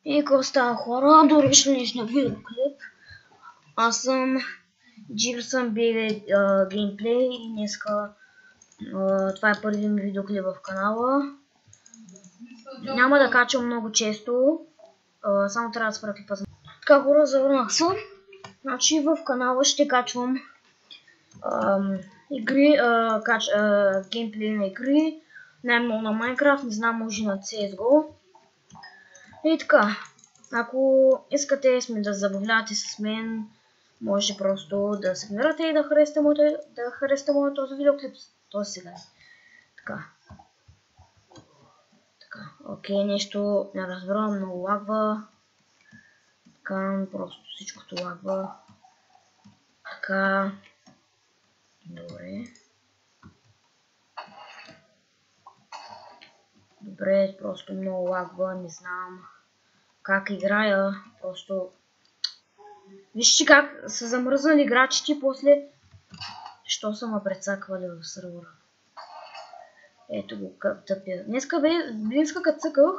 И какво става, хора? Дори днешния видеоклип. Аз съм Джирсън BG геймплей и днеска това е първият ми видеоклип в канала. Няма да качвам много често, само трябва да спра клипа. Така, хора, завърнах се. Значи в канала ще качвам игри, геймплей на игри, най-много на Minecraft, не знам, може на CSGO. И така, ако искате да забавлявате с мен, може просто да се абонирате и да харесате моят този видеоклип. То сега. Така. Окей, нещо не разбирам, много лагва. Така, просто всичкото лагва. Така. Добре. Добре, просто много лагва, не знам как играя, просто... Вижте как са замръзнали играчите после... Що са ме прецаквали в сервера. Ето го как тъпя. Днеска близка като цъках,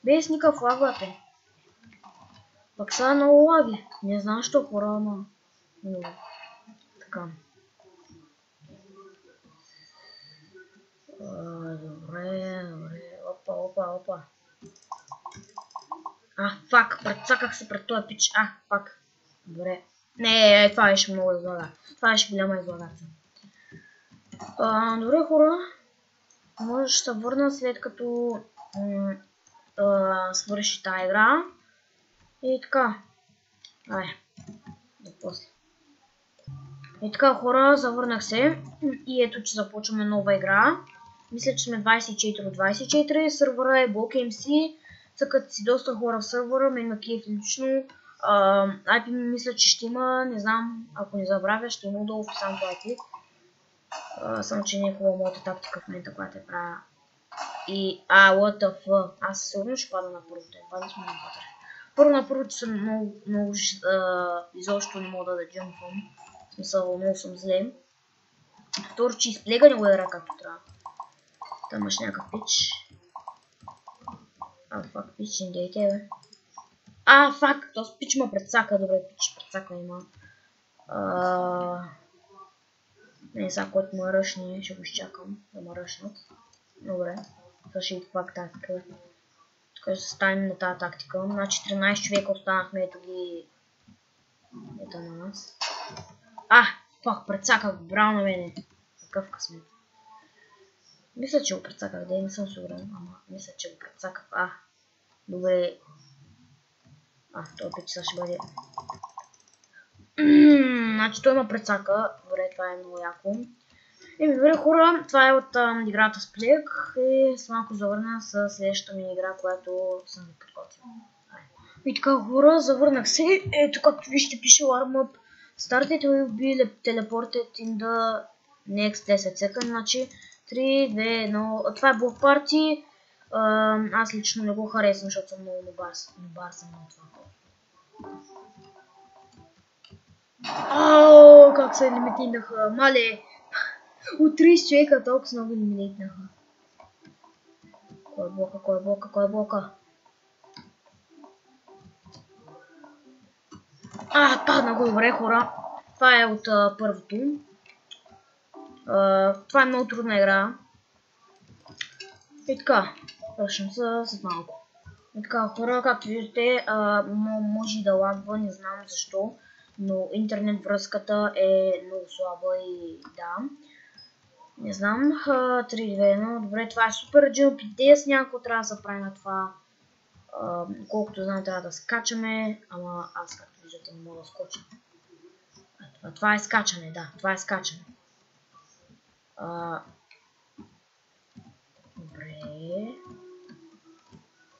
без никакъв лагвате. Пак са много лаги. Не знам що хора, ама... Така. Добре. Опа. Фак, прецаках се пред този пич. Фак. Добре. Не, това беше много излага. Това беше голяма излагаца. Добре, хора. Може да се върна след като свърши тази игра. И така. До после. И така, хора, завърнах се. И ето, че започваме нова игра. Мисля, че сме 24 от 24. Сървъра е BlockMC. Цъкат си доста хора в сървъра. Мен ме кеф лично. IP мисля, че ще има. Не знам, ако не забравя, ще има долу в самото IP. Само, че не е хубава моята тактика в момента, която правя. И what the fuck. Аз сигурно ще пада на първото. Пада сме на първото. Първо на първото съм много изобщо не мога да джъмпвам. В смисъл, много съм зле. Второ, че изплега не го игра както трябва. Там имаш някакъв пич. Фак, пич, не дейте, бе. Фак, този пич ме предсака. Добре, пич предсака има. Не, сега който ме ръшни, ще го изчакам да ме ръшнат. Добре, това ще е пак тактика. Така ще станем на тази тактика. Значи 14 човека останахме, ето ги... Ето на нас. Фак, предсаках го, браво на мене. Какъв късмет. Мисля, че го предсаках, да не съм сигурен, ама мисля, че го предсаках. Добре. Това пич ще бъде. Значи той ме предсака. Добре, това е много яко. Добре, хора, това е от играта с Плег. И с малко завърна с следващата ми игра, която съм ви подготвил. И така, хора, завърнах се. Ето както вижте пише Warm Up. Started will be teleported in the next 10 seconds. Значи 3, 2, 1. Това е Block Party. Аз лично не го харесвам, защото съм много нубар съм на това. Как се елиминираха. Мале. От 30 човека толкова много елиминираха. Кой е блока? Падна го, добре, хора. Това е от първото. Това е много трудна игра. И така, вършим се след малко. И така, хора, както виждате, може да лагва, не знам защо, но интернет връзката е много слаба и да. Не знам, 3, 2, 1, добре, това е супер jump идея с някакво трябва да се прави на това. Колкото знам, трябва да скачаме, ама аз, както виждате, не мога да скоча. Това е скачане, да, това е скачане. Добре.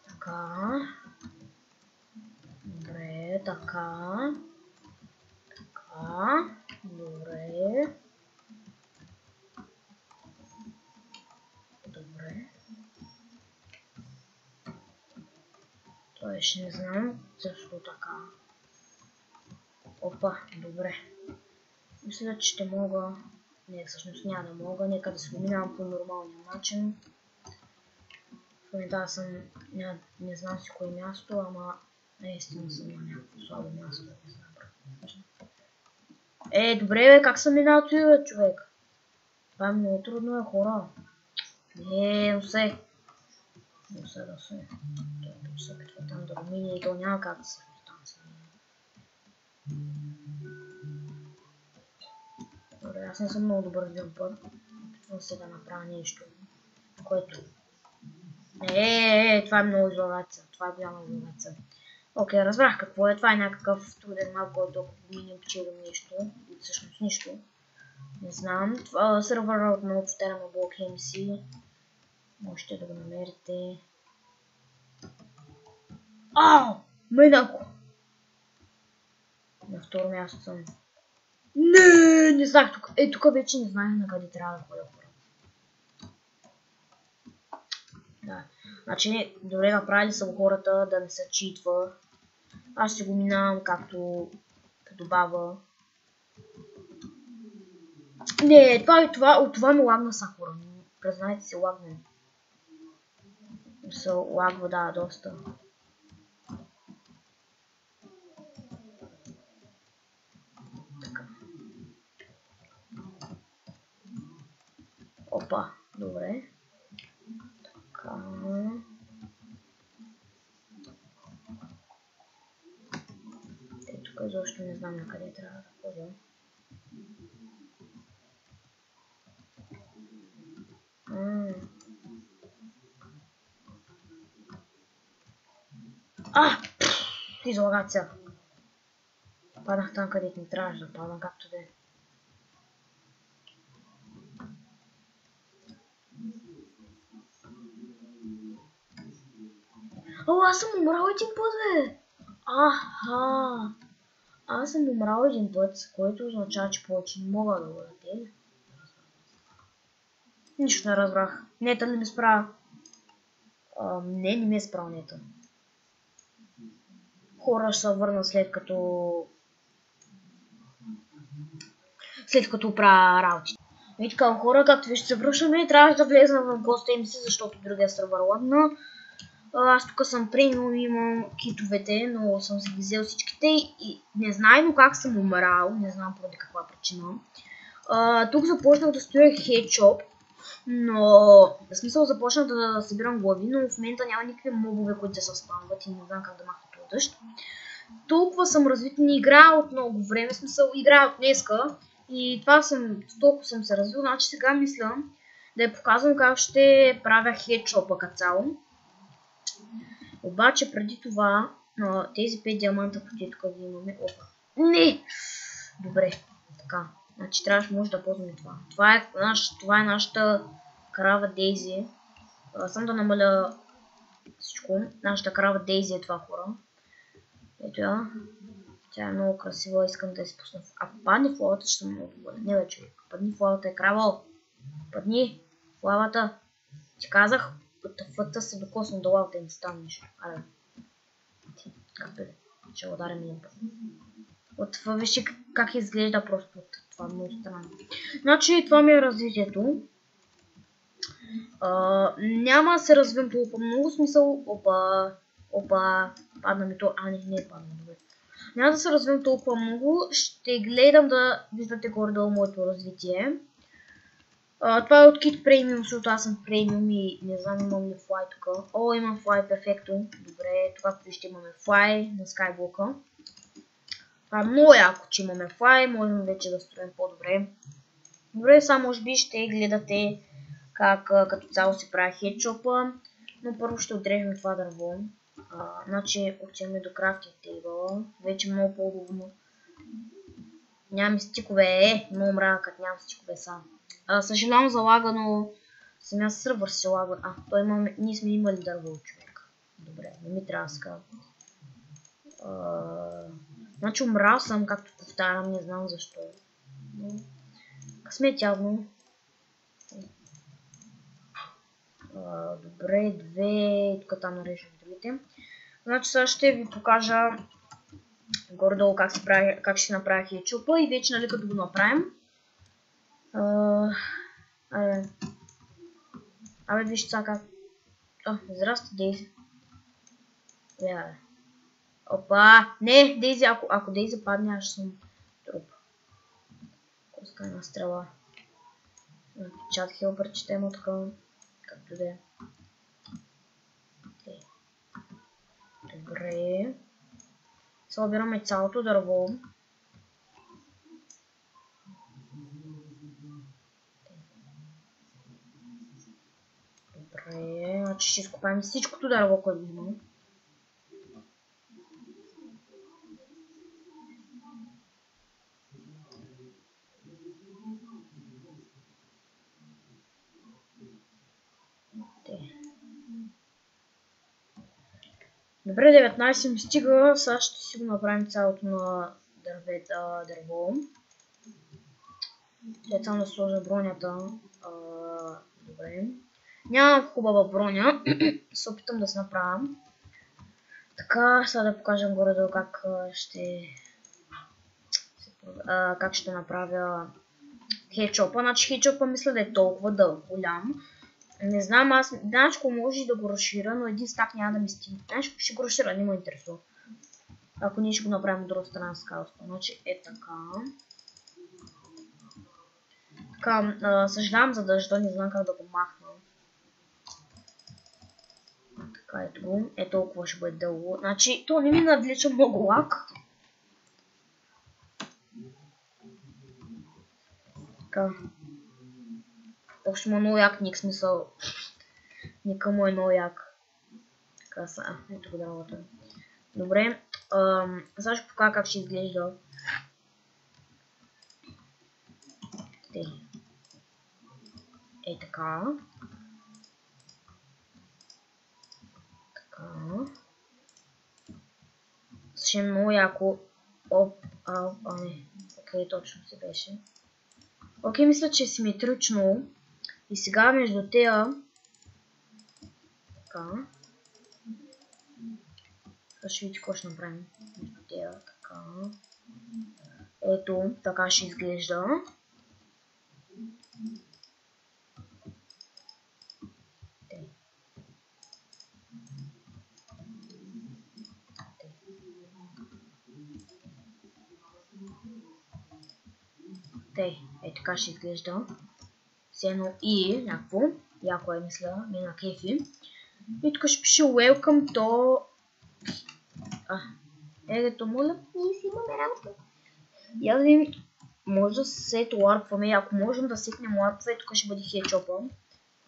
Така. Добре, така. Добре. Това ще не знам защо така. Добре. Мисля, че ще мога... Не, всъщност няма да мога. Нека да се минавам по нормалния начин. В момента съм, не знам си кое място, ама наистина съм на някакво слабо място. Не знам. Добре бе, как съм минал той човек? Това е много трудно хора. Не се. Не се да се. Той се опитва там да го мине и то няма как да се там се мине. Добре, аз не съм много добър девелопър. Опитвам се да направя нещо, което... това е много излагаца. Това е голяма излагаца. Окей, разбрах какво е. Това е някакъв труден мап, който ако минем печелим нещо. И всъщност нищо. Не знам. Сървъра отново повтаряме блок MC. Можете да го намерите. Ау! Минах! На второ място съм. Не знах тук. Тук вече не знаех на къде трябва да ходя хора. Да. Значи, добре направили са хората да не се читва. Аз ще го минавам както подобава. Не, от това ме лагна са хора. Признайте се, лагна. Се лагва, да, доста. Така. Опа, добре. Така. Тук изобщо не знам на къде трябва да ходя. Излагация. Паднах там, където не трябваше да падам, както да е. Аз съм умрал един път, бе! Аха! Аз съм умрал един път, което означава, че повече не мога да го даде. Нищо не разбрах. Нета не ме справя. Не ме е справя нета. Хора ще се върна след като правя работи. И така, хора, както вижте се връщаме, трябваше да влезна в госта им си, защото другия сървър лагна. Аз тук съм премиум, имам китовете, но съм си ги взел всичките и не знам как съм умрал, не знам поради каква причина. Тук започнах да стоя хедшоп, но в смисъл започнах да събирам глави, но в момента няма никакви мобове, които да се спамват и не знам как да махна този дъжд. Толкова съм развит, не играя от много време, в смисъл играя от днеска и толкова съм се развил, значи сега мисля да я показвам как ще правя хедшопа като цяло. Обаче преди това, тези 5 диаманта, които тук ги имаме, не! Добре, така, значи трябваше може да ползваме това. Това е нашата крава Дейзи. Само да намаля всичко. Нашата крава Дейзи е това, хора. Ето я. Тя е много красива, искам да я спусна. Ако падне в лавата, ще съм много доволен. Не бе, човек. Падни в лавата, е крава. Падни в лавата. Ти казах, фъта се докосна до лавата и не стане нещо. Аре. Както е. Ще ударим един път. Вижте как изглежда просто. Това е много странно. Значи, това ми е развитието. Няма да се развивам толкова много смисъл. Опа, падна ми то. Не падна, добре. Няма да се развивам толкова много. Ще гледам да виждате горе-долу моето развитие. Това е от Kit Premium, защото аз съм премиум и не знам имам ли Fly тук. Имам Fly, перфекто. Добре, тук както вижте имаме Fly на Skyblocka. Това е много яко, че имаме Fly, можем вече да строим по-добре. Добре, само може би ще гледате как като цяло се прави хедшопа, но първо ще отрежем това дърво. Значи отиваме до крафтинг тейбъла, вече много по-удобно. Нямам стикове, много мрага като нямам стикове сам. Съжалявам за лага, но самия сървър се лага. Ние сме имали дърво, човек. Добре, не ми трябва да ска. Значи умрал съм, както повтарям, не знам защо. Късмет явно. Добре, две, тук там нарежем другите. Значи сега ще ви покажа горе-долу как ще направя хедшопа и вече, нали, като го направим. Абе, вижте сега как. Здрасти, Дейзи. Опа! Не, Дейзи, ако Дейзи падне, аз съм труп. Коска една стрела. Чат хелпър четем от към. Както да е. Добре. Събираме цялото дърво. Добре, значи ще изкопаем всичкото дърво, което има. Добре, 19 ми стига, сега ще си го направим цялото на дърво. Само да сложа бронята. Добре. Нямам хубава броня, се опитам да се направя. Така, сега да покажем горе-долу как ще направя хедшопа. Значи хедшопа мисля да е толкова голям. Не знам, аз Дачко може да го разширя, но един стак няма да ми стигне. Дачко ще го разширя, не ме интересува. Ако ние ще го направим от друга страна на скалата. Значи е така. Така, съжалявам за дъжда, не знам как да го махна. Така, ето го. Е толкова ще бъде дълго. Значи, то не ми навлича много лак. Така. Общо има много як ник, смисъл. Ника му е много як. Така са. Ето го дървото. Добре. Сега ще покажа как ще изглежда. Ей така. Така. Ще е много яко. Не. Окей, точно се беше. Окей, мисля, че е симетрично. И сега между тея. Така. Сега ще видите какво ще направим. Между тея. Така. Ето, така ще изглежда. Е така ще изглежда. Все едно и някакво. Яко е, мисля, ми на кефи. И тук ще пише Welcome to... Ето, моля, ние си имаме работа. И аз ви може да се ларпваме. Ако можем да сетнем ларпве, тук ще бъде хедшопа.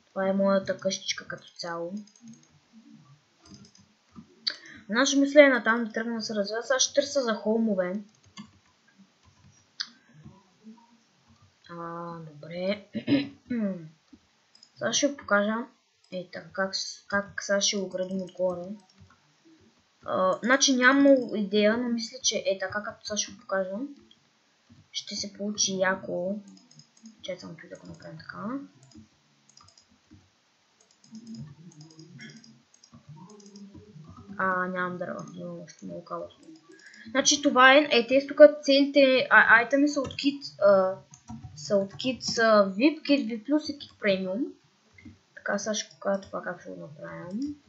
Това е моята къщичка като цяло. Наше мисля е натам да тръгна да се развива. Сега ще търся за холмове. Добре. Сега ще ви покажа така, как сега ще го градим отгоре. Значи нямам много идея, но мисля, че е така, както сега ще го покажа. Ще се получи яко. Че само тук да го направим така. Нямам дърва. Имам още много кабел. Значи това е тези тук целите айтеми са от кит. Са от кит VIP, кит V+, и кит Premium. Така, сега ще покажа това как ще го направим.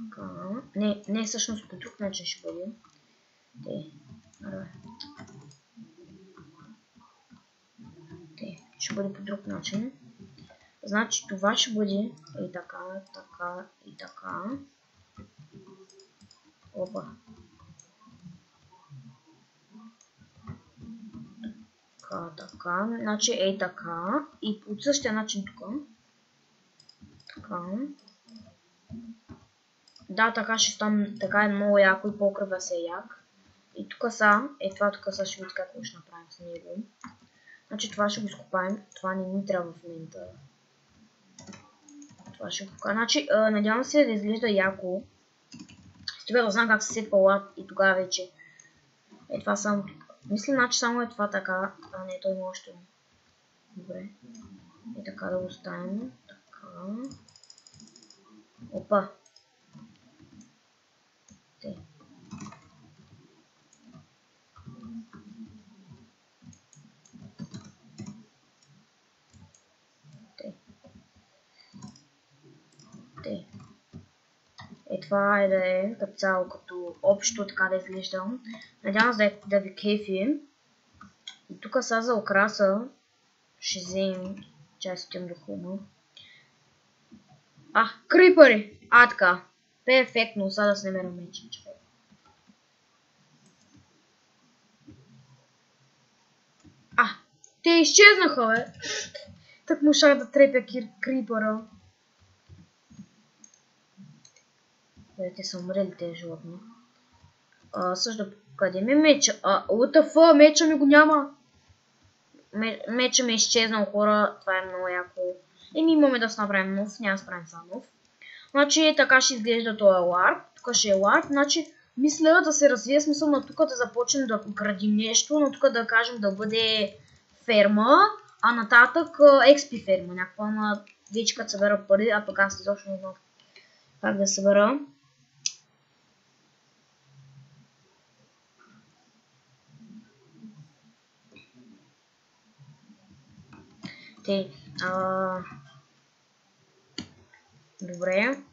Така. Не, всъщност по друг начин ще бъде. Ще бъде по друг начин. Значи това ще бъде и така, така и така. Опа. Така, значи ей така и по същия начин тук. Така. Да, така ще стане, така е много яко и покрива се як. И тук са, това тук са ще видите какво ще направим с него. Значи това ще го изкопаем, това не ни трябва в момента. Това ще го покажа. Значи, надявам се да изглежда яко. Стига да знам как се сетва лап и тогава вече. Това само тук. Мисля, значи само е това така. Не, той има още. Добре. Така да го оставим. Така. Опа. това е да е като цяло, като общо така да изглежда. Надявам се да ви кефи. И тук са за украса ще вземем частите до хума. Крипъри! Така. Перфектно, сега да се намеря мечен човек. Те изчезнаха, бе! Так му шах да трепя крипъра. Те са умрели тези животни. Също къде ми меча? WTF, меча ми го няма. Меча ми е изчезнал, хора. Това е много яко. Имаме да се направим нов, няма да справим само нов. Значи така ще изглежда този ларп. Тук ще е ларп. Значи мисля да се развие смисъл на тук да започнем да градим нещо, но тук да кажем да бъде ферма, а нататък XP ферма. Някаква на вече като събера пари, а пък аз изобщо не знам как да събера. Добре.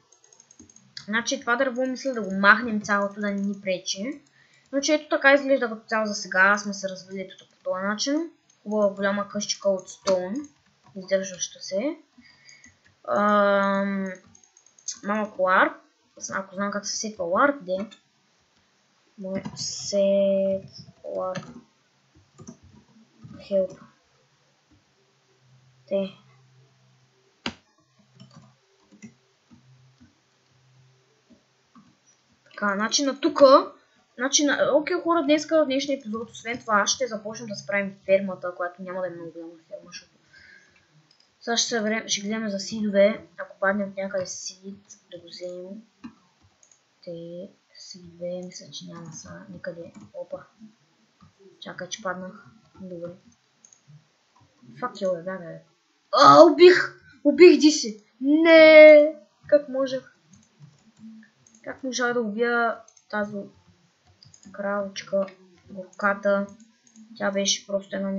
Значи това дърво мисля да го махнем цялото, да не ни пречи. Значи ето така изглежда като цяло за сега. Сме се развили тук по този начин. Хубава голяма къщичка от стоун. Издържаща се. Малък ларп. Ако знам как се сетва ларп, де. Сет ларп. Help. Така, значи на тука. Окей, хора, днеска в днешния епизод, освен това, ще започнем да справим фермата, която няма да е много голяма ферма, защото сега ще гледаме за сидове, ако паднем някъде сид, да го вземем. Сидове, мисля, че няма са никъде. Опа. Чакай, че паднах. Добре. Факел е, бе. Убих Диси! Не! Как можех? Как можах да убия тази кралчка, горката? Тя беше просто една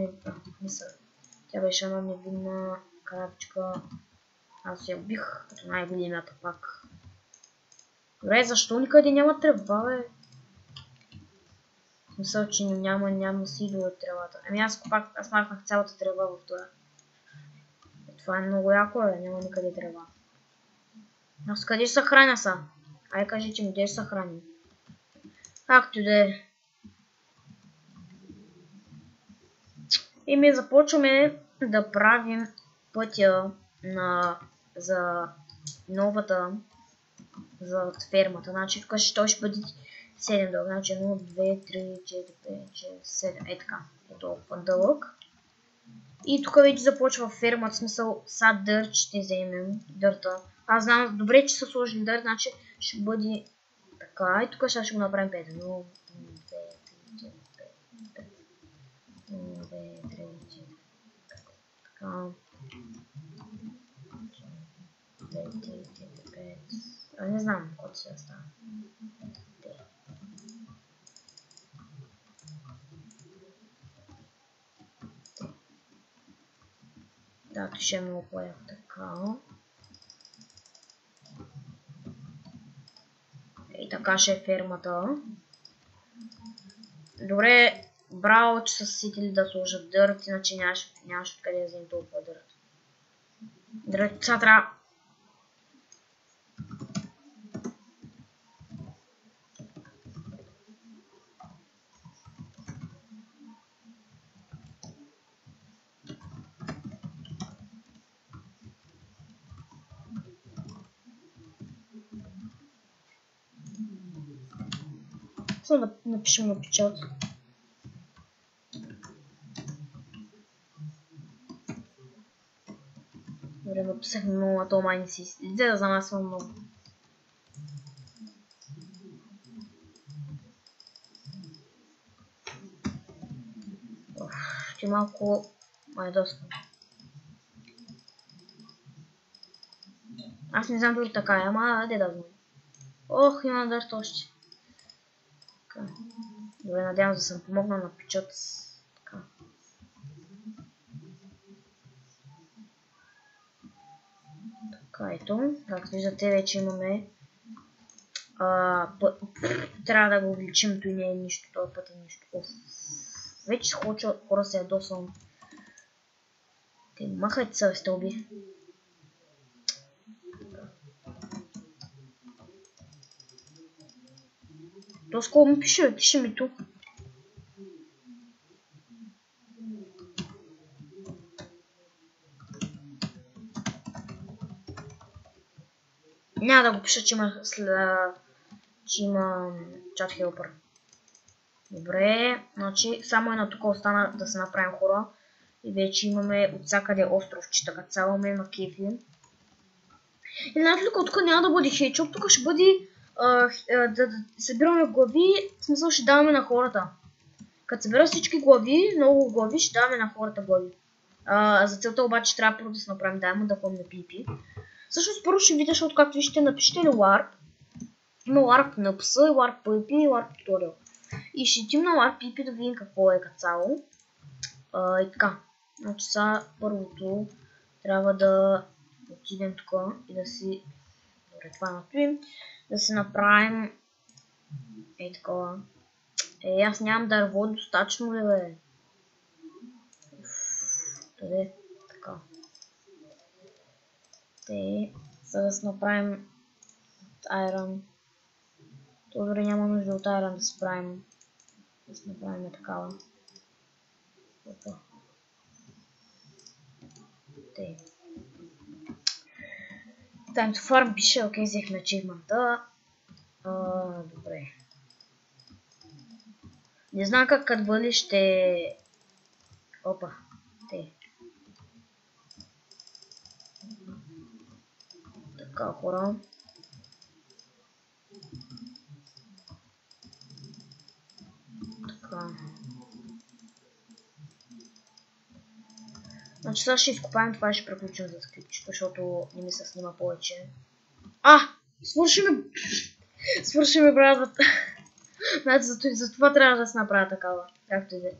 невинна кралчка. Аз я убих като най-големията пак. Добре, защо никъде няма трева, бе? Мисля, че няма сидове от тревата. Аз махнах цялата трева в това. Това е много яко, бе, няма никъде трева. Аз къде ще се храня са? Ай, кажете ми, къде ще се храни? Както да е. И започваме да правим пътя за новата, за фермата. Значи тук той ще бъде 7 дълг. Значи 1, 2, 3, 4, 5, 6, 7. Е така. Е толкова дълъг. И тук вече започва фермата, в смисъл сад дърт ще вземем дърта. Аз знам добре, че са сложили дърт, значи ще бъде така. И тук ще го направим 5. 1, 2, 3, 4, 5. 1, 2, 3, 4. Така. 2, 3, 4, 5. Не знам колко ще става. Да, ще е много по-яко така. И така ще е фермата. Добре, браво, че са сетили да сложат дърт, иначе нямаше откъде да вземем толкова дърт. Дърт, сега трябва... Само да напишем на печат. Добре, написах много, а то май не си. Иде да знам, аз съм много. Ще малко... Май доста. Аз не знам дори така, ама де да знам. Ох, има дърт още. Добре, надявам да съм помогнал на печат. Така. Така, ето. Както виждате, вече имаме Трябва да го увеличим, той не е нищо, този път е нищо. Вече хора се ядосвам. Те махайте се, стълби. То скоро ми пише ми тук. Няма да го пиша, че има чат хелпър. Добре, значи само едно тук остана да се направим хора. И вече имаме от всякъде островчета, като цяло ме има кефи. И знаете ли, тук няма да бъде хейчоп, тук ще бъде да събираме глави, в смисъл ще даваме на хората. Като събира всички глави, много глави, ще даваме на хората глави. За целта обаче трябва първо да се направим даймо, да ходим на PP. Всъщност първо ще видя, защото както вижте, напишете ли LARP. Има LARP на пса, LARP PP и LARP tutorial. И ще идем на LARP PP да видим какво е като цяло. И така. Значи сега първото трябва да отидем тук и да си... Добре, това натоим. Да си направим... такова. Аз нямам дърво достатъчно ли бе? Къде? Така. За да си направим от Iron. То дори няма нужда от Iron да си правим. Да си направим такава. Опа. Time to farm пише, окей, взехме ачивмента. Добре. Не знам как като бъде ще... Опа. Така, хора. Така. Значи сега ще изкопаем това и ще приключим за клипчето, защото не ми се снима повече. Свършиме, брат. Значи за това трябва да се направя такава. Както и да е.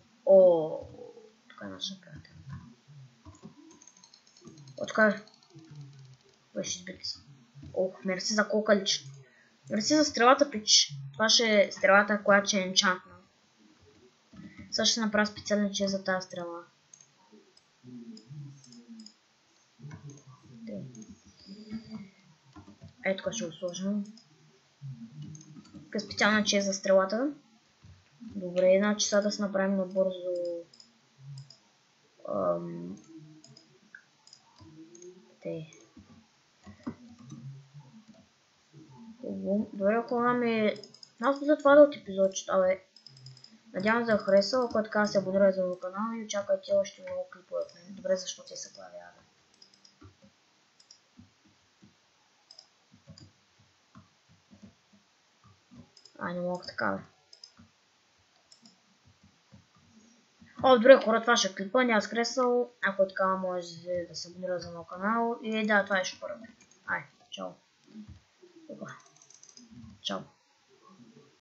Тук е наша приятел. Така. Беше избит. Мерси за кокалич. Мерси за стрелата, пич. Това ще е стрелата, която ще е енчантна. Сега ще направя специален чест за тази стрела. Ето тук ще го сложим. Така специална чест за стрелата. Добре, значи сега да се направим набързо. Добре, ако имаме малко за това да от епизодчета, бе. Надявам се да харесал, ако така се абонирайте за моят канал и очаквайте още много клипове. Добре, защо те се появяват. Не мога така, бе. Добре, хора, това ще е клипа, няма харесал. Ако така може да се абонира за моят канал. И да, това е ще първо. Чао. Чао.